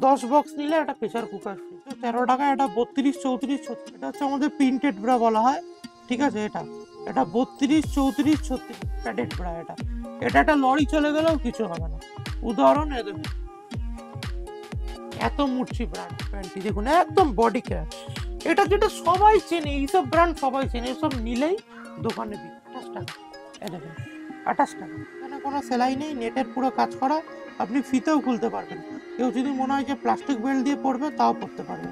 10 box নিলে একটা pressure cooker free. 13 টাকা, এটা 32, 34, 36, এটা হচ্ছে আমাদের প্রিন্টেড ব্রা বলা হয়, ঠিক আছে। এটা এটা 32, 34, 36 প্যাডেড ব্রা। এটা এটা একটা লরি চলে গেলেও কিছু হবে না। উদাহরণ এ দেখুন, এত মুচি ব্র্যান্ড প্যান্টি দেখুন, একদম বডি কেয়ার। এটা যেটা সবাই চেনে, এইসব ব্র্যান্ড সবাই চেনে, এসব নিলেই দোকানে বিক্রি 28 টাকা। এ দেখুন 28 টাকা, এখানে কোনো সেলাই নেই, নেটের পুরো কাজ করা, আপনি ফিতেও খুলতে পারবেন। কেউ যদি মনে হয় যে প্লাস্টিক বেল্ট দিয়ে পরবে, তাও পরতে পারবে।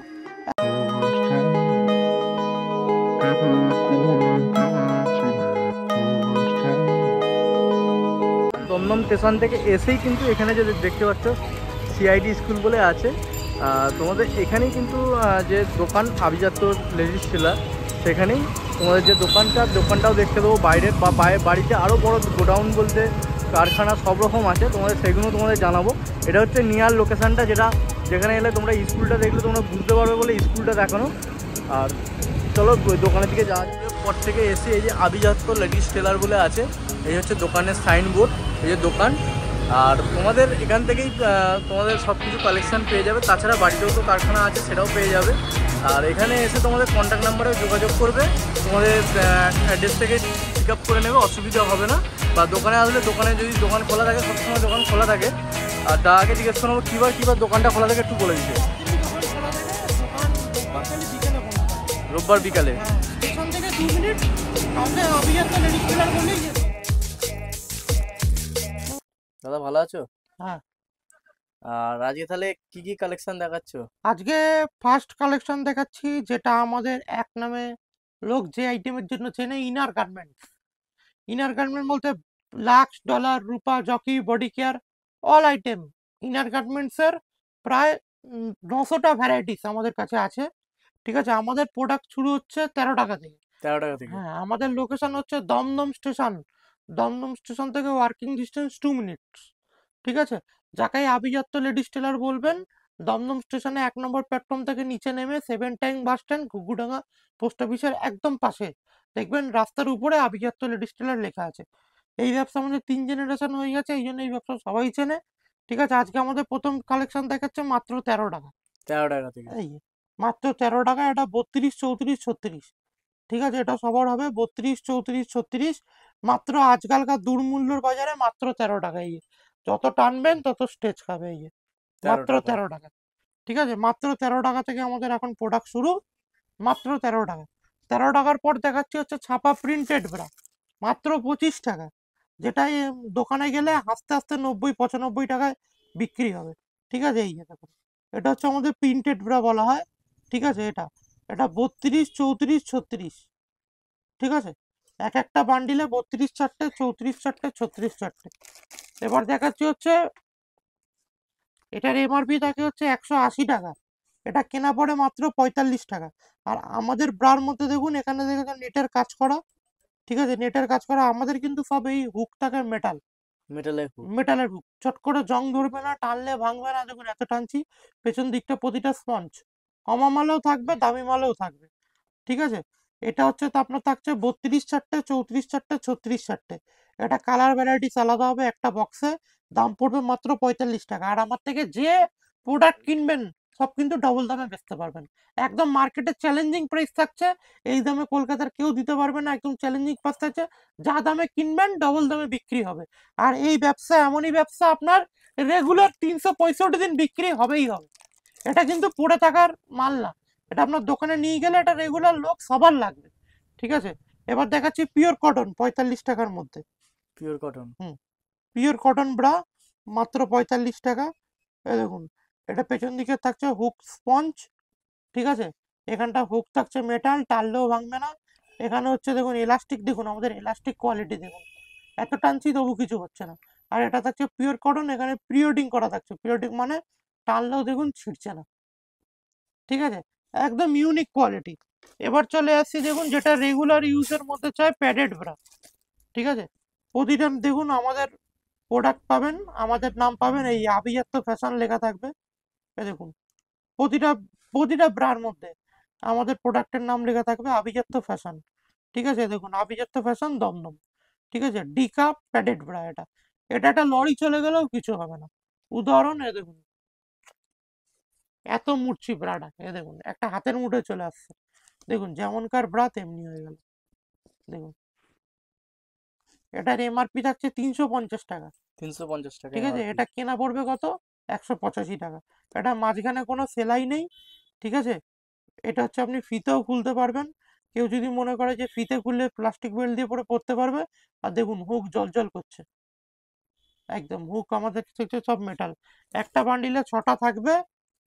দমদম স্টেশন থেকে এসেই কিন্তু এখানে যে দেখতে পাচ্ছ সিআইডি স্কুল বলে আছে, তোমাদের এখানেই কিন্তু যে দোকান আভিজাত্য লেডিস টেলার, সেখানেই তোমাদের যে দোকানটাও দেখতে দেবো। বাইরের বা বাড়িতে আরও বড় গোডাউন বলতে কারখানা সব রকম আছে, তোমাদের সেগুলো তোমাদের জানাবো। এটা হচ্ছে নিয়ার লোকেশানটা, যেখানে এলে তোমরা স্কুলটা দেখলে তোমরা বুঝতে পারবে বলে স্কুলটা দেখানো। আর চলো দোকানের দিকে যাওয়া যাবে। পর থেকে এসে এই যে আভিজাত্য লেডিস টেলার বলে আছে, এই হচ্ছে দোকানের সাইনবোর্ড, এই যে দোকান। আর তোমাদের এখান থেকেই তোমাদের সব কিছু কালেকশান পেয়ে যাবে। তাছাড়া বাড়িতেও তো কারখানা আছে, সেটাও পেয়ে যাবে। আর এখানে এসে তোমাদের কন্ট্যাক্ট নাম্বারে যোগাযোগ করবে, তোমাদের অ্যাড্রেস থেকে পিক আপ করে নেবে, অসুবিধা হবে না। বা দোকানে আসলে দোকানে যদি দোকান খোলা থাকে, সবসময় দোকান খোলা থাকে। আর তাকে জিজ্ঞেস করবো কীবার দোকানটা খোলা থাকে একটু বলে দিতে। রোববার বিকালে স্টেশন থেকে 2 মিনিট আমাদের অভিজাত্য লেডিস টেলার বললেই যেতে। দাদা ভালো আছো? হ্যাঁ, আর আজকে তাহলে কি কি কালেকশন দেখাচ্ছ? আজকে ফার্স্ট কালেকশন দেখাচ্ছি, যেটা আমাদের এক নামে লোক যে আইটেমের জন্য চেনে, ইনার গার্মেন্টস। ইনার গার্মেন্ট বলতে Lux, Dollar, Rupa, Jockey, Body Care, all item inner গার্মেন্টসের প্রায় 900টা ভ্যারাইটিস আমাদের কাছে আছে, ঠিক আছে। আমাদের প্রোডাক্ট শুরু হচ্ছে 13 টাকা থেকে। 13 টাকা থেকে? হ্যাঁ, আমাদের লোকেশন হচ্ছে দমদম স্টেশন। দমদম স্টেশন থেকে ওয়ার্কিং ডিস্টেন্স 2 মিনিটস, ঠিক আছে। যাকে আভিজাত্য লেডিস টেলার বলবেন, দমদম স্টেশনে 1 নম্বর প্ল্যাটফর্ম থেকে নিচে নেমে 7 time bus stand, Ghughudanga post অফিসের একদম পাশে দেখবেন রাস্তার উপরে আভিজাত্য লেডিস টেলার লেখা আছে। এই ব্যবসা আমাদের 3 জেনারেশন হয়ে গেছে, এই জন্য এই ব্যবসা সবাই চেনে, ঠিক আছে। আজকে আমাদের প্রথম কালেকশন দেখাচ্ছে মাত্র 13 টাকা। 13 টাকা থেকে? এই মাত্র 13 টাকা, এটা 32, 34, 36, ঠিক আছে। এটা সবার হবে 32, 34, 36, মাত্র আজকালকার দুর্মূল্যর বাজারে মাত্র 13 টাকা। এই যত টানবেন তত স্টেজ খাবে। এই 13 মাত্র টাকা? 13 টাকা, ঠিক আছে। মাত্র 13 টাকা থেকে আমাদের এখন প্রোডাক্ট শুরু, মাত্র 13 টাকা। 13 টাকার পর দেখাচ্ছি হচ্ছে ছাপা প্রিন্টেড ব্রা, মাত্র 25 টাকা, যেটাই দোকানে গেলে আস্তে আস্তে 90, 95 টাকায় বিক্রি হবে, ঠিক আছে। এই দেখুন, এটা হচ্ছে আমাদের প্রিন্টেড ব্রা বলা হয়, ঠিক আছে। এটা এটা 32, 34, 36, ঠিক আছে। এক একটা বান্ডিলে 32 চারটে, 34 চারটে, 36 চারটে। এবার দেখাচ্ছি হচ্ছে, এটার এমআরপি থাকে হচ্ছে 180 টাকা, এটা কেনা পড়ে মাত্র 45 টাকা। আর আমাদের ব্রার মধ্যে দেখুন, এখানে দেখুন নেটের কাজ করা, ঠিক আছে। নেটের কাজ করা, আমাদের কিন্তু সব এই হুক থাকে মেটাল, মেটালের হুক? মেটালের হুক, চট করে জং ধরবে না, টানলে ভাঙবে না। দেখুন এত টানছি, পেছন দিকটা প্রতিটা স্পঞ্জ, কমা মালেও থাকবে, দামি মালেও থাকবে, ঠিক আছে। এটা হচ্ছে তো আপনার থাকছে 32 চারটে, 34 চারটে, 36 চারটে। এটা কালার ভ্যারাইটিস আলাদা হবে একটা বক্সে, দাম পড়বে মাত্র 45 টাকা। আর আমার থেকে যে প্রোডাক্ট কিনবেন সব কিন্তু ডবল দামে বেচতে পারবেন। একদম মার্কেটে চ্যালেঞ্জিং প্রাইস থাকছে, এই দামে কলকাতার কেউ দিতে পারবে না, একদম চ্যালেঞ্জিং প্রাইস থাকছে। যা দামে কিনবেন ডবল দামে বিক্রি হবে। আর এই ব্যবসা এমনই ব্যবসা, আপনার রেগুলার 365 দিন বিক্রি হবেই হবে। এটা কিন্তু পড়ে থাকার মাল না, এটা আপনার দোকানে নিয়ে গেলে এটা রেগুলার লোক সবার লাগবে, ঠিক আছে। এবার দেখাচ্ছি পিওর কটন 45 টাকার মধ্যে। Pure cotton? হুম, পিওর কটন ব্রা, মাত্র 45 টাকা। এই দেখুন, এটা পেছন দিকে থাকছে হুক স্পঞ্জ, ঠিক আছে। এখানটা হুক থাকছে মেটাল, টানলেও ভাঙবে না। এখানে হচ্ছে দেখুন এলাস্টিক, দেখুন আমাদের এলাস্টিক কোয়ালিটি দেখুন, এত টানছি তবু কিছু হচ্ছে না। আর এটা থাকছে পিওর কটন, এখানে প্রিওডিং করা থাকছে, প্রিওডিং মানে টানলেও দেখুন ছিঁড়ছে না, ঠিক আছে। একদম ইউনিক কোয়ালিটি। এবার চলে আসছি দেখুন, যেটা রেগুলার ইউজের মধ্যে চাই, প্যাডেড ব্রা, ঠিক আছে। প্রতিটা দেখুন আমাদের প্রোডাক্ট পাবেন, আমাদের নাম পাবেন, এই আভিজাত্য ফ্যাশন লেখা থাকবে। এই দেখুন, প্রতিটা প্রতিটা ব্রার মধ্যে আমাদের প্রোডাক্টের নাম লেখা থাকবে আভিজাত্য ফ্যাশন, ঠিক আছে। দেখুন আভিজাত্য ফ্যাশন দমদম, ঠিক আছে। ডি কাপ প্যাডেড ব্রা, এটা এটা একটা লরি চলে গেলেও কিছু হবে না। উদাহরণ এ দেখুন, এত মুড়ছি ব্রাটা, এ দেখুন একটা হাতের মুঠে চলে আসছে, দেখুন যেমনকার ব্রা তেমনি হয়ে গেল। দেখুন এটার এমআরপি থাকছে 350 টাকা, 350 টাকা ঠিক আছে? এমআরপি। এটা কেনা পড়বে কত? 185 টাকা। এটা মাঝখানে কোনো সেলাই নেই, ঠিক আছে? এটা হচ্ছে আপনি ফিতেও খুলতে পারবেন, কেউ যদি মনে করে যে ফিতে খুললে প্লাস্টিক বেল্ট দিয়ে পরে পরতে পারবে। আর দেখুন হুক জল করছে, একদম হুক আমাদের থেকে সব মেটাল। একটা বান্ডিলে 6টা থাকবে,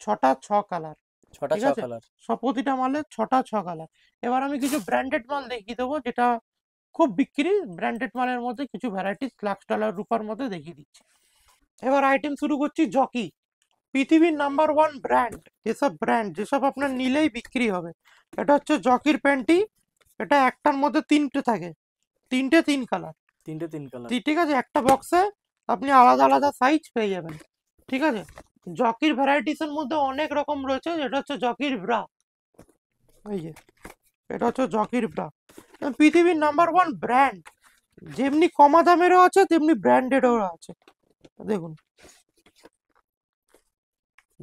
6টা 6 কালার, ছটা ঠিক ছ আছে? কালার সব প্রতিটা মালে 6টা 6 কালার। এবার আমি কিছু ব্র্যান্ডেড মাল দেখিয়ে দেবো, যেটা খুব বিক্রি ব্র্যান্ডেড মালের মধ্যে কিছু ভ্যারাইটিস লাক্স ডলার রূপার মধ্যে দেখিয়ে দিচ্ছি। এবার আইটেম শুরু করছি জকি, পৃথিবীর নাম্বার 1 ব্র্যান্ড। যেসব আপনার নিলেই বিক্রি হবে, এটা হচ্ছে জকির প্যান্টি। এটা একটার মধ্যে 3টে থাকে, 3 কালার। 3 কালার। ঠিক আছে, একটা বক্সে আপনি আলাদা আলাদা সাইজ পেয়ে যাবেন, ঠিক আছে? জকির ভ্যারাইটিসের মধ্যে অনেক রকম রয়েছে, যেটা হচ্ছে জকির ব্রা, এই যে এটা হচ্ছে জকির ব্রা, পৃথিবীর নাম্বার 1 ব্র্যান্ড। যেমনি কমা দামেরও আছে তেমনি ব্র্যান্ডেডও আছে, দেখুন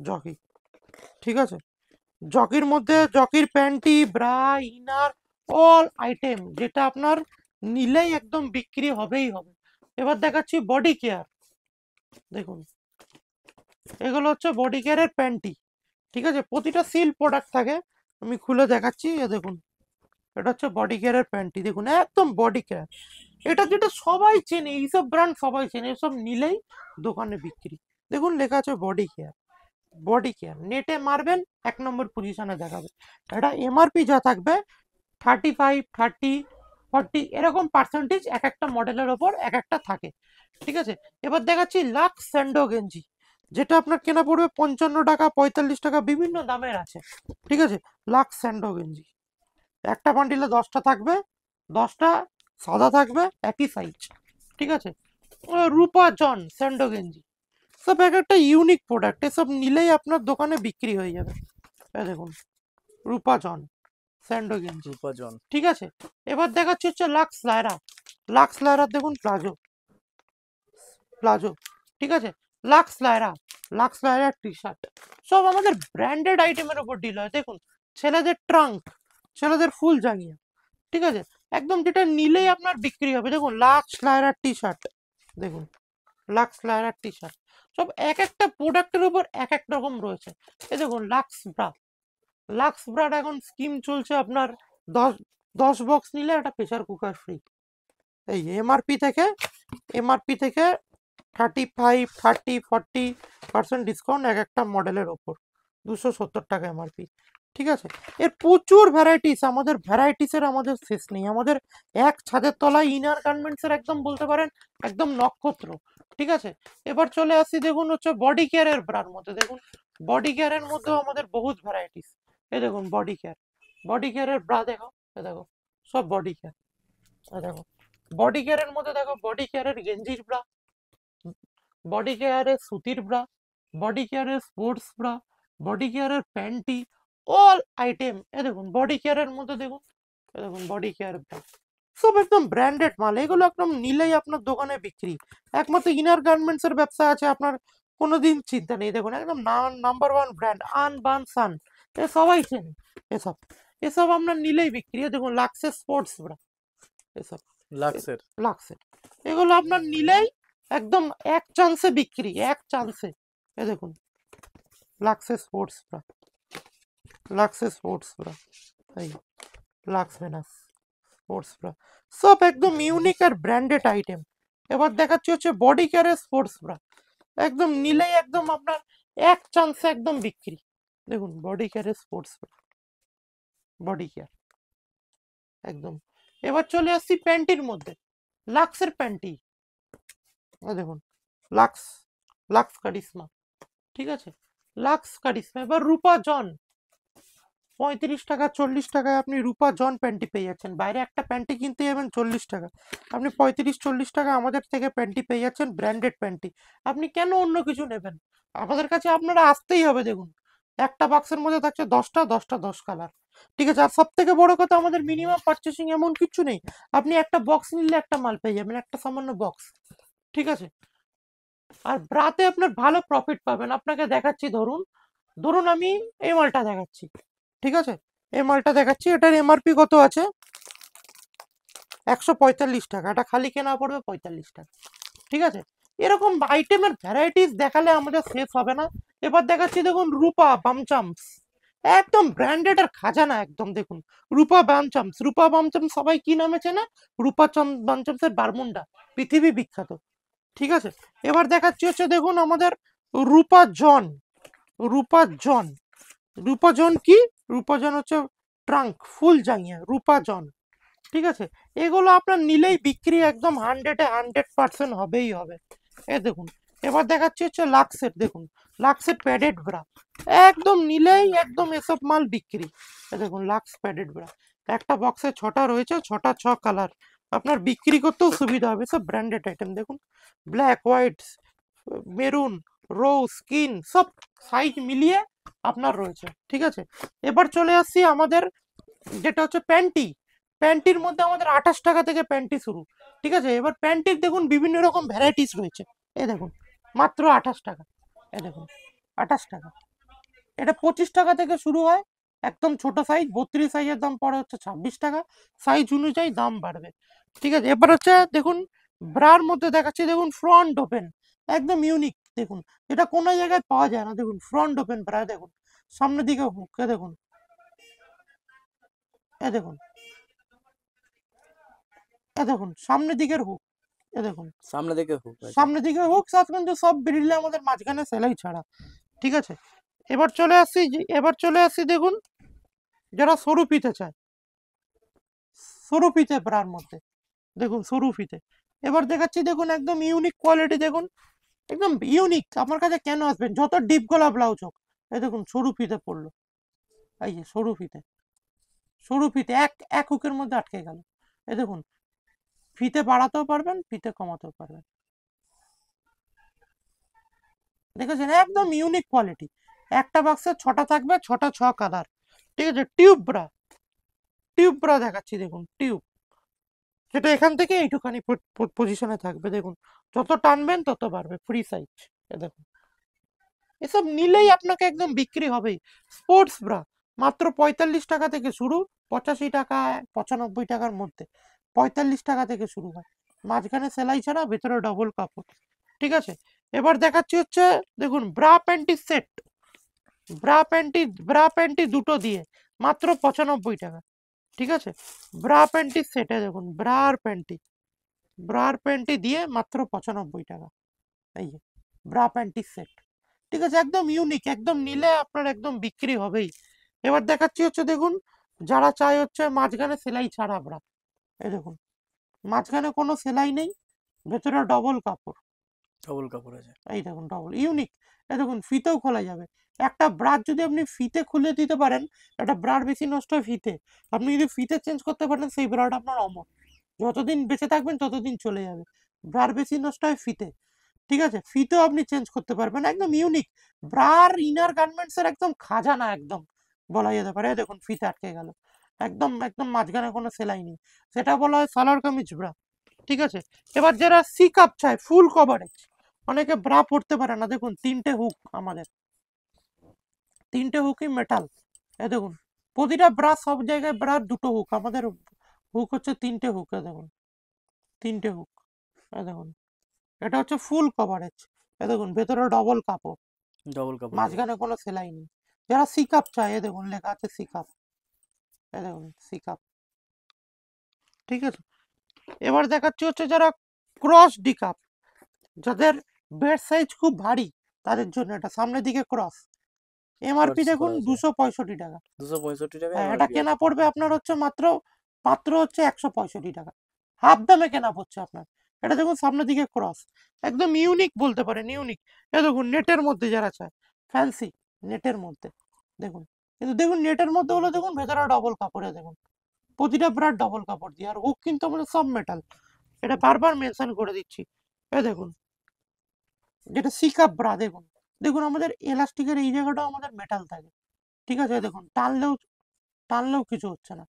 জকি, ঠিক আছে? জকির মধ্যে জকির panty, bra, inner, all item যেটা আপনার নিলেই একদম বিক্রি হবেই হবে। এবার দেখাচ্ছি বডি কেয়ার, দেখুন এগুলো হচ্ছে বডি কেয়ারের প্যান্টি, ঠিক আছে? প্রতিটা সিল প্রোডাক্ট থাকে, আমি খুলে দেখাচ্ছি, এ দেখুন এটা হচ্ছে বডি কেয়ারের প্যান্টি, দেখুন একদম বডি কেয়ার। এটা যেটা সবাই চেনে, এইসব ব্র্যান্ড সবাই চেনে, এসব নিলেই দোকানে বিক্রি। দেখুন লেখা আছে বডি কেয়ার, বডি কেয়ার নেটে মারবেন 1 নম্বর পজিশনে দেখাবে। এটা এমআরপি যা থাকবে 35, 30, 40 এরকম পার্সেন্টেজ এক একটা মডেলের ওপর এক একটা থাকে, ঠিক আছে? এবার দেখাচ্ছি লাক্স স্যান্ডো গেঞ্জি, যেটা আপনার কেনা পড়বে 55 টাকা, 45 টাকা, বিভিন্ন দামের আছে, ঠিক আছে? লাক্স স্যান্ডো গেঞ্জি একটা বান্ডিলে 10টা থাকবে, 10টা সাদা থাকবে, একই সাইজ, ঠিক আছে? রূপা জন স্যান্ডো গেঞ্জি, সব এক একটা ইউনিক প্রোডাক্ট, এসব নিলেই আপনার দোকানে বিক্রি হয়ে যাবে। এই দেখুন রূপা জন স্যান্ডো গেঞ্জি, রূপাজন। ঠিক আছে? এবার দেখাচ্ছি হচ্ছে লাক্স লায়রা, লাক্স লায়রা দেখুন প্লাজো, প্লাজো, ঠিক আছে? লাক্স লায়রা, লাক্স লায়রা টি শার্ট, সব আমাদের ব্র্যান্ডেড আইটেমের উপর ডিল হয়। দেখুন ছেলেদের ট্রাঙ্ক, ছেলেদের ফুল জাঙ্গিয়া, ঠিক আছে? একদম যেটা নিলেই আপনার বিক্রি হবে, দেখুন লাক্স লায়রা টি শার্ট, দেখুন লাক্স লায়রা টি শার্ট, সব এক একটা প্রোডাক্টের উপর এক এক রকম রয়েছে। এই দেখুন লাক্স ব্রা, লাক্স ব্রাড এখন স্কিম চলছে আপনার, 10 বক্স নিলে একটা প্রেসার কুকার ফ্রি। এই এমআরপি থেকে 35, 30, 40% ডিসকাউন্ট এক একটা মডেলের ওপর, 270 টাকা এমআরপি, ঠিক আছে? এর প্রচুর ভ্যারাইটিস, আমাদের শেষ নেই। আমাদের এক ছাদের তলায় ইনার গার্মেন্টসের একদম বলতে পারেন একদম নক্ষত্র, ঠিক আছে? এবার চলে আসি, দেখুন হচ্ছে বডি কেয়ারের ব্রার মধ্যে, দেখুন বডি কেয়ারের মধ্যেও আমাদের বহুত ভ্যারাইটিস। এই দেখুন বডি কেয়ারের ব্রা দেখো, এ দেখো সব বডি কেয়ার, দেখো বডি কেয়ারের মধ্যে দেখো বডি কেয়ারের গেঞ্জির ব্রা, বডি কেয়ারের সুতির ব্রা, বডি কেয়ারের স্পোর্টস ব্রা, বডি কেয়ারের প্যান্টি, অল আইটেম। এ দেখুন বডি কেয়ারের মধ্যে দেখুন, এ দেখুন বডি কেয়ার ব্রা, সব একদম ব্র্যান্ডেড মাল, এগুলো একদম নিলেই আপনার দোকানে বিক্রি। একমাত্র ইনার গার্মেন্টস এর ব্যবসা আছে আপনার, কোনোদিন চিন্তা নেই। দেখুন একদম নাম্বার 1 ব্র্যান্ড আনবান সান, এ সবাই চেনে, এসব এসব আপনার নিলেই বিক্রি। এ দেখুন লাক্সের স্পোর্টস ব্রা, এসব লাক্সের। লাক্সের, এগুলো আপনার নিলেই একদম এক চান্সে বিক্রি, এক চান্সে। এ দেখুন লাক্সের স্পোর্টস ব্রা, লাক্সের স্পোর্টস ব্রা, এই লাক্স ভেনাস স্পোর্টস ব্রা, সব একদম ইউনিক আর ব্র্যান্ডেড আইটেম। এবার দেখাচ্ছি হচ্ছে বডি কেয়ারের স্পোর্টস ব্রা, একদম নিলেই একদম আপনার এক চান্সে একদম বিক্রি। দেখুন বডি কেয়ারের স্পোর্টস ব্রা, বডি কেয়ার একদম। এবার চলে আসছি প্যান্টির মধ্যে, লাক্সের প্যান্টি, দেখুন লাক্স, লাক্স কারিশমা, ঠিক আছে? লাক্স কারিশমা। এবার রূপা জন, 35 টাকা 40 টাকায় আপনি রূপা জন প্যান্টি পেয়ে যাচ্ছেন। বাইরে একটা প্যান্টি কিনতে যাবেন 40 টাকা, আপনি 35-40 টাকা আমাদের থেকে প্যান্টি পেয়ে যাচ্ছেন, ব্র্যান্ডেড প্যান্টি। আপনি কেন অন্য কিছু নেবেন? আমাদের কাছে আপনারা আসতেই হবে। দেখুন একটা বাক্সের মধ্যে থাকছে 10টা 10টা 10 কালার, ঠিক আছে? আর সব থেকে বড় কথা, আমাদের মিনিমাম পারচেসিং এমন কিছু নেই, আপনি একটা বক্স নিলে একটা মাল পেয়ে যাবেন, একটা সামান্য বক্স, ঠিক আছে? আর ব্রাতে আপনার ভালো প্রফিট পাবেন। আপনাকে দেখাচ্ছি, ধরুন ধরুন আমি এই মালটা দেখাচ্ছি, ঠিক আছে, এই মালটা দেখাচ্ছি, এটার এমআরপি কত আছে? 145 টাকা। এটা খালি কেনা পড়বে 45 টাকা, ঠিক আছে। এরকম আইটেমের ভ্যারাইটিস দেখালে আমাদের শেষ হবে না। এবার দেখাচ্ছি দেখুন রূপা বামচামস, একদম ব্র্যান্ডেড আর খাজানা একদম। দেখুন রূপা বামচামস, রূপা বামচামস সবাই কি নামে চেনে? বামচামসের বারমুন্ডা, পৃথিবী বিখ্যাত, ঠিক আছে। এবার দেখাচ্ছি হচ্ছে দেখুন আমাদের রূপা জন, রূপা জন, রূপা জন কি? রূপা জন হচ্ছে ট্রাঙ্ক ফুল জাঙ্গিয়া, রূপা জন, ঠিক আছে। এগুলো আপনার নিলেই বিক্রি একদম 100% হবেই হবে। এ দেখুন। এবার দেখাচ্ছি হচ্ছে লাক্সের, দেখুন লাক্সের প্যাডেড ব্রা, একদম নিলেই একদম এসব মাল বিক্রি। এ দেখুন লাক্স প্যাডেড ব্রা, একটা বক্সে 6টা রয়েছে, 6টা 6 কালার, আপনার বিক্রি করতেও সুবিধা হবে। সব ব্র্যান্ডেড আইটেম, দেখুন ব্ল্যাক, হোয়াইট, মেরুন, রোজ, স্কিন, সব সাইজ মিলিয়ে আপনার রয়েছে, ঠিক আছে। এবার চলে আসছি আমাদের যেটা হচ্ছে প্যান্টি। প্যান্টির মধ্যে আমাদের 28 টাকা থেকে প্যান্টি শুরু, ঠিক আছে। এবার প্যান্টির দেখুন বিভিন্ন রকম ভ্যারাইটিস রয়েছে, এই দেখুন মাত্র 28 টাকা, এই দেখুন 28 টাকা। এটা 25 টাকা থেকে শুরু হয়, একদম ছোট সাইজ, 32 সাইজের দাম পড়ে হচ্ছে 26 টাকা, সাইজ অনুযায়ী দাম বাড়বে, ঠিক আছে। এবার হচ্ছে দেখুন ব্রার মধ্যে দেখাচ্ছি, দেখুন ফ্রন্ট ওপেন, একদম ইউনিক, দেখুন এটা কোনো জায়গায় পাওয়া যায় না। দেখুন ফ্রন্ট ওপেন ব্রা, দেখুন সামনের দিকে হুক, দেখুন, এ দেখুন, এ দেখুন সামনের দিকের হুক, এ দেখুন সামনে দেখে হোক সামনের দিকে হুক, সাথ কিন্তু সব বেরিয়ে আমাদের মাঝখানে সেলাই ছাড়া, ঠিক আছে। এবার চলে আসছি দেখুন যারা সরু ফিতে চায়, সরু ফিতে ব্রার মধ্যে, দেখুন সরু ফিতে। এবার দেখাচ্ছি দেখুন একদম ইউনিক কোয়ালিটি, দেখুন একদম ইউনিক। আমার কাছে কেন আসবেন? যত ডিপ গলা ব্লাউজ হোক, এই দেখুন সরু ফিতে পড়লো, এই যে সরু ফিতে, সরু ফিতে এক এক হুকের মধ্যে আটকে গেল। এই দেখুন ফিতে বাড়াতেও পারবেন, ফিতে কমাতেও পারবেন, দেখেছেন একদম ইউনিক কোয়ালিটি। একটা বাক্সে 6টা থাকবে, 6টা 6 কালার, ঠিক আছে। টিউব ব্রা, টিউব ব্রা দেখাচ্ছি, দেখুন টিউব, সেটা এখান থেকে এইটুখানি পজিশনে থাকবে, দেখুন যত টানবেন তত বাড়বে, ফ্রি সাইজ, দেখুন এসব নিলেই আপনাকে একদম বিক্রি হবেই। স্পোর্টস ব্রা মাত্র 45 টাকা থেকে শুরু, 85 টাকা 95 টাকার মধ্যে, 45 টাকা থেকে শুরু হয়, মাঝখানে সেলাই ছাড়া, ভেতরে ডবল কাপড়, ঠিক আছে। এবার দেখাচ্ছি হচ্ছে দেখুন bra panty set, bra panty দুটো দিয়ে মাত্র 95 টাকা, ঠিক আছে। ব্রা প্যান্টি সেটে দেখুন ব্রার প্যান্টি দিয়ে মাত্র 95 টাকা, এই যে ব্রা প্যান্টি সেট, ঠিক আছে, একদম ইউনিক, একদম নিলে আপনার একদম বিক্রি হবেই। এবার দেখাচ্ছি হচ্ছে দেখুন যারা চায় হচ্ছে মাঝখানে সেলাই ছাড়া ব্রা, এই দেখুন মাঝখানে কোনো সেলাই নেই, ভেতরে ডবল কাপড়, ডবল কাপড় আছে। এই দেখুন ডবল ইউনিক। এই দেখুন ফিতেও খোলা যাবে, একটা ব্রার যদি আপনি ফিতে খুলে দিতে পারেন, একটা ব্রার বেশি নষ্ট হয় ফিতে, আপনি যদি ফিতে চেঞ্জ করতে পারেন সেই ব্রাটা আপনার অমর, যতদিন বেঁচে থাকবেন ততদিন চলে যাবে। ব্রার বেশি নষ্ট হয় ফিতে, ঠিক আছে, ফিতেও আপনি চেঞ্জ করতে পারবেন, একদম ইউনিক। ব্রার ইনার গার্মেন্টস এর একদম খাজানা একদম বলা যেতে পারে। এই দেখুন ফিতে আটকে গেল, একদম একদম মাঝখানে কোনো সেলাই নেই, সেটা বলা হয় সালোয়ার কামিজ ব্রা, ঠিক আছে। এবার যারা সি কাপ চায় ফুল কভারেজ, অনেকে ব্রা পড়তে পারে না, দেখুন 3টে হুক আমাদের, 3টে হুকই মেটাল, এ দেখুন প্রতিটা ব্রা, সব জায়গায় ব্রার 2টো হুক, আমাদের হুক হচ্ছে 3টে হুক, এ দেখুন 3টে হুক, এ দেখুন এটা হচ্ছে ফুল কভারেজ, এ দেখুন ভেতরে ডবল কাপড়, ডবল কাপড় আছে। মাঝখানে কোনো সেলাই নেই। যারা সি কাপ চায়, এ দেখুন লেখা আছে সি কাপ, এ দেখুন সি কাপ, ঠিক আছে। এবার দেখাচ্ছি হচ্ছে যারা ক্রস ডি কাপ, যাদের বেড সাইজ খুব ভারী, তাদের জন্য এটা সামনের দিকে ক্রস, এমআরপি শর্টস দেখুন করা আছে। 265 টাকা, 265 টাকা হ্যাঁ এটা এমআরপি কেনা আছে। পড়বে আপনার হচ্ছে মাত্র মাত্র হচ্ছে 165 টাকা, হাফ দামে কেনা পড়ছে আপনার। এটা দেখুন সামনের দিকে ক্রস, একদম ইউনিক বলতে পারেন, ইউনিক। এ দেখুন নেটের মধ্যে যারা চায়, ফ্যান্সি নেটের মধ্যে, দেখুন কিন্তু দেখুন নেটের মধ্যে হলো, দেখুন ভেতরে ডবল কাপড়ে, দেখুন প্রতিটা ব্রাড ডবল কাপড় দিয়ে, আর হুক কিন্তু আমাদের সব মেটাল, এটা বারবার মেনশন করে দিচ্ছি। এ দেখুন যেটা সিকাপ ব্রা, দেখুন দেখুন আমাদের এলাস্টিকের এই জায়গাটাও আমাদের মেটাল থাকে, ঠিক আছে। দেখুন টানলেও কিছু হচ্ছে না,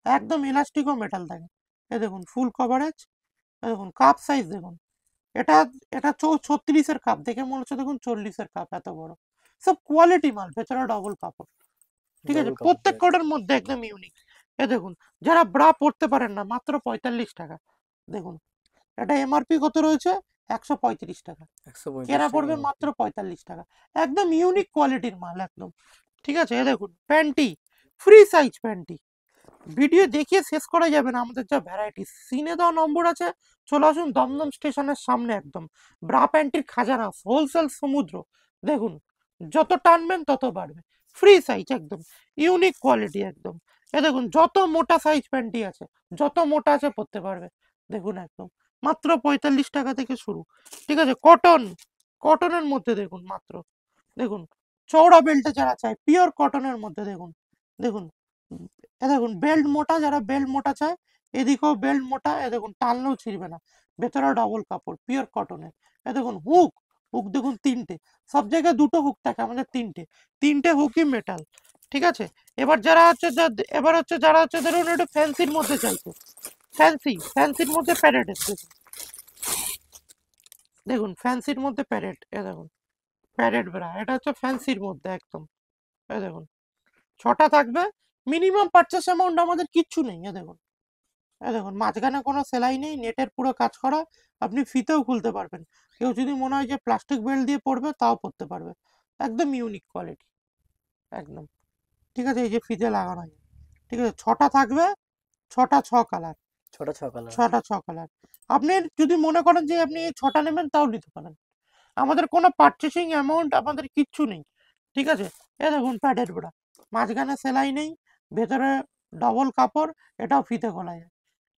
একদম ইলাস্টিকও মেটাল থাকে। এই দেখুন ফুল কভারেজ, দেখুন কাপ সাইজ দেখুন, এটা এটা 36-এর কাপ, দেখে মনে হচ্ছে দেখুন 40-এর কাপ, এত বড় সব কোয়ালিটি মাল, ভেতরে ডবল কাপড়, ঠিক আছে, ডবল কাপড় প্রত্যেক পেয়ে কোটের মধ্যে একদম ইউনিক। এ দেখুন, যারা ব্রা পরতে পারেন না, মাত্র 45 টাকা। দেখুন, এটা এমআরপি কত রয়েছে? 135 টাকা, 135 কেনা টাকা পড়বে মাত্র 45 টাকা। একদম ইউনিক কোয়ালিটির মাল একদম, ঠিক আছে। এ দেখুন panty, free size panty, video দেখিয়ে শেষ করা যাবে না আমাদের যা ভ্যারাইটি। সিনে দেওয়া নম্বর আছে, চলে আসুন দমদম স্টেশনের সামনে একদম, ব্রা প্যান্টির খাজানা, হোলসেল সমুদ্র। দেখুন, যত টানবেন তত বাড়বে, ফ্রি সাইজ একদম, ইউনিক কোয়ালিটি একদম। এ দেখুন, যত মোটা সাইজ প্যান্টি আছে, যত মোটা আছে পরতে পারবে। দেখুন একদম মাত্র 45 টাকা থেকে শুরু, ঠিক আছে। কটন, কটনের মধ্যে দেখুন মাত্র, দেখুন চওড়া বেল্টে যারা চায় পিওর কটনের মধ্যে, দেখুন দেখুন, এ দেখুন বেল্ট মোটা, যারা বেল্ট মোটা চায় এদিকেও বেল্ট মোটা, এ দেখুন টানলেও ছিঁড়বে না, ভেতরে ডবল কাপড় পিওর কটনের। এ দেখুন হুক, হুক দেখুন তিনটে, সব জায়গায় দুটো হুক থাকে, আমাদের তিনটে, তিনটে হুকই মেটাল, ঠিক আছে। এবার যারা হচ্ছে এবার হচ্ছে যারা হচ্ছে ধরুন একটু ফ্যান্সির মধ্যে চাইছে, ফ্যান্সির মধ্যে প্যারেট দেখুন, দেখুন ফ্যান্সির মধ্যে প্যারেট, এ দেখুন প্যারেট ব্রা, এটা হচ্ছে ফ্যান্সির মধ্যে একদম। এ দেখুন 6টা থাকবে, মিনিমাম পারচেস অ্যামাউন্ট আমাদের কিচ্ছু নেই। এ দেখুন, এ দেখুন মাঝখানে কোনো সেলাই নেই, নেটের পুরো কাজ করা, আপনি ফিতেও খুলতে পারবেন। কেউ যদি মনে হয় যে প্লাস্টিক বেল্ট দিয়ে পরবে, তাও পরতে পারবে, একদম ইউনিক কোয়ালিটি একদম, ঠিক আছে। এই যে ফিতে লাগানো আছে, ঠিক আছে, 6টা থাকবে, 6টা 6 কালার, 6টা 6 কালার। 6টা 6 কালার। আপনি যদি মনে করেন যে আপনি 6টা নেবেন, তাও নিতে পারেন, আমাদের কোনো পারচেসিং অ্যামাউন্ট আমাদের কিচ্ছু নেই, ঠিক আছে। এ দেখুন প্যাডের ব্রা, মাঝখানে সেলাই নেই, ভেতরে ডবল কাপড়, এটাও ফিতে খোলা যায়,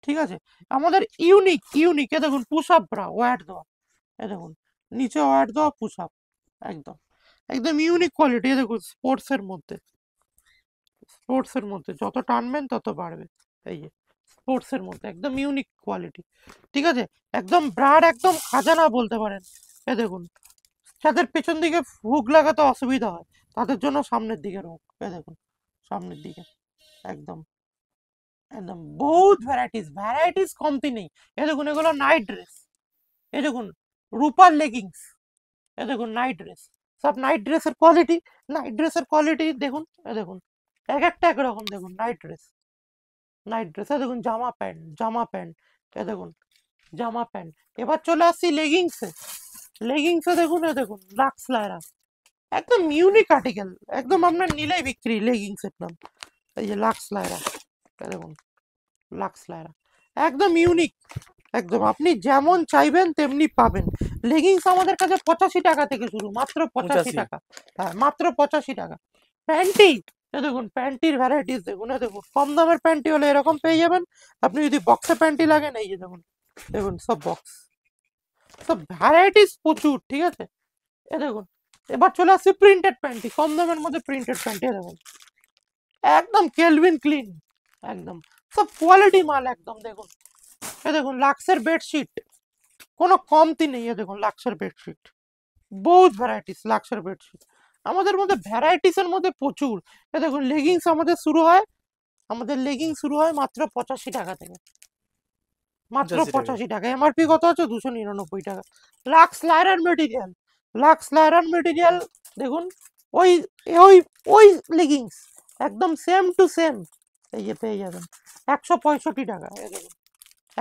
ঠিক আছে। আমাদের ইউনিক ইউনিক, এ দেখুন পুশ আপ ব্রা, ওয়ার দেওয়া, এ দেখুন নিচে ওয়ার দেওয়া পুশ আপ, একদম একদম ইউনিক কোয়ালিটি। এ দেখুন স্পোর্টসের মধ্যে, স্পোর্টসের মধ্যে যত টানবেন তত বাড়বে, এই যে স্পোর্টসের মধ্যে একদম ইউনিক কোয়ালিটি, ঠিক আছে। একদম ব্রাড একদম খাজানা বলতে পারেন। এ দেখুন, যাদের পেছন দিকে হুক লাগাতে অসুবিধা হয়, তাদের জন্য সামনের দিকের হুক, এ দেখুন সামনের দিকে একদম, একদম বহুত ভ্যারাইটিস, ভ্যারাইটিস কমতি নেই। এ দেখুন এগুলো নাইট ড্রেস, এ দেখুন রূপার লেগিংস, এ দেখুন নাইট ড্রেস, সব নাইট ড্রেসের কোয়ালিটি, নাইট ড্রেসের কোয়ালিটি দেখুন, এ দেখুন এক একটা একরকম, দেখুন নাইট ড্রেস, নাইট ড্রেস, এ দেখুন জামা প্যান্ট, জামা প্যান্ট, এ দেখুন জামা প্যান্ট। এবার চলে আসছি লেগিংসে, লেগিংসে দেখুন, এ দেখুন লাক্স লায়রা, একদম ইউনিক আর্টিকেল, একদম আপনার নিলেই বিক্রি লেগিংস এর নাম। এই যে লাক্স লায়রা, এই দেখুন লাক্স লায়রা, একদম ইউনিক, একদম আপনি যেমন চাইবেন তেমনি পাবেন। লেগিংস আমাদের কাছে 85 টাকা থেকে শুরু, মাত্র 85 85। টাকা, হ্যাঁ মাত্র 85 টাকা। প্যান্টি, এ দেখুন প্যান্টির ভ্যারাইটিস দেখুন, এ দেখুন কম দামের প্যান্টি হলে এরকম পেয়ে যাবেন। আপনি যদি বক্সে প্যান্টি লাগেন, এই যে দেখুন, দেখুন সব বক্স, সব ভ্যারাইটিস প্রচুর, ঠিক আছে। এ দেখুন, এবার চলে আসছে প্রিন্টেড প্যান্টি, কম দামের মধ্যে প্রিন্টেড প্যান্টি, দেখুন একদম কেলভিন ক্লিন, একদম সব কোয়ালিটি মাল একদম। দেখুন, এ দেখুন লাক্সের বেডশিট, কোনো কমতি নেই, এ দেখুন লাক্সের বেডশিট, বহুত ভ্যারাইটিস লাক্সের বেডশিট, আমাদের মধ্যে ভ্যারাইটিস এর মধ্যে প্রচুর। এ দেখুন লেগিংস আমাদের শুরু হয়, আমাদের লেগিং শুরু হয় মাত্র 85 টাকা থেকে, মাত্র 85 টাকা। 85 টাকা, এমআরপি কত আছে? 299 টাকা। লাক্স লাইরান মেটেরিয়াল, লাক্স লাইরান মেটেরিয়াল, দেখুন ওই ওই ওই লেগিংস একদম সেম টু সেম, এই যে পেয়ে যাবেন 165 টাকা, এই দেখুন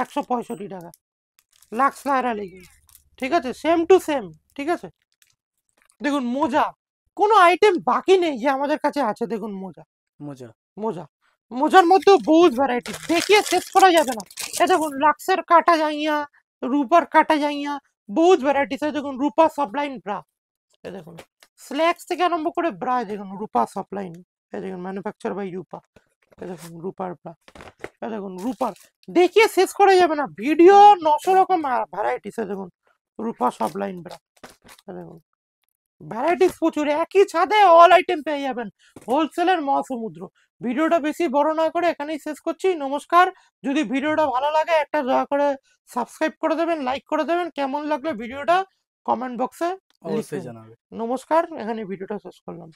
165 টাকা লাক্স লাইরা লেগিংস, ঠিক আছে, সেম টু সেম, ঠিক আছে। দেখুন মোজা, কোনো আইটেম বাকি নেই যে আমাদের কাছে আছে, দেখুন মোজা, মোজা। মোজা, মোজার মধ্যেও বহুত ভ্যারাইটি, দেখিয়ে শেষ করা যাবে না। এ দেখুন লাক্সের কাটা যাইয়া, রূপার কাটা যাইয়া, বহুত ভ্যারাইটিস, দেখুন রূপা সাবলাইন ব্রা, এ দেখুন স্ল্যাক্স থেকে আরম্ভ করে ব্রা, দেখুন রূপা সাবলাইন, এ দেখুন ম্যানুফ্যাকচার বাই রূপা, এ দেখুন রূপার ব্রা, এ দেখুন রূপার, দেখিয়ে শেষ করা যাবে না, ভিডিও 900 রকম ভ্যারাইটিস, এ দেখুন রূপা সাবলাইন ব্রা, এ দেখুন ভ্যারাইটিস প্রচুর, একই ছাদে অল আইটেম পেয়ে যাবেন, হোলসেলের মহাসমুদ্র। ভিডিওটা বেশি বড় না করে এখানেই শেষ করছি, নমস্কার। যদি ভিডিওটা ভালো লাগে একটা দয়া করে সাবস্ক্রাইব করে দেবেন, লাইক করে দেবেন, কেমন লাগলো ভিডিওটা কমেন্ট বক্সে অবশ্যই লিখবেন। জানাবে। নমস্কার, এখানে ভিডিওটা শেষ করলাম।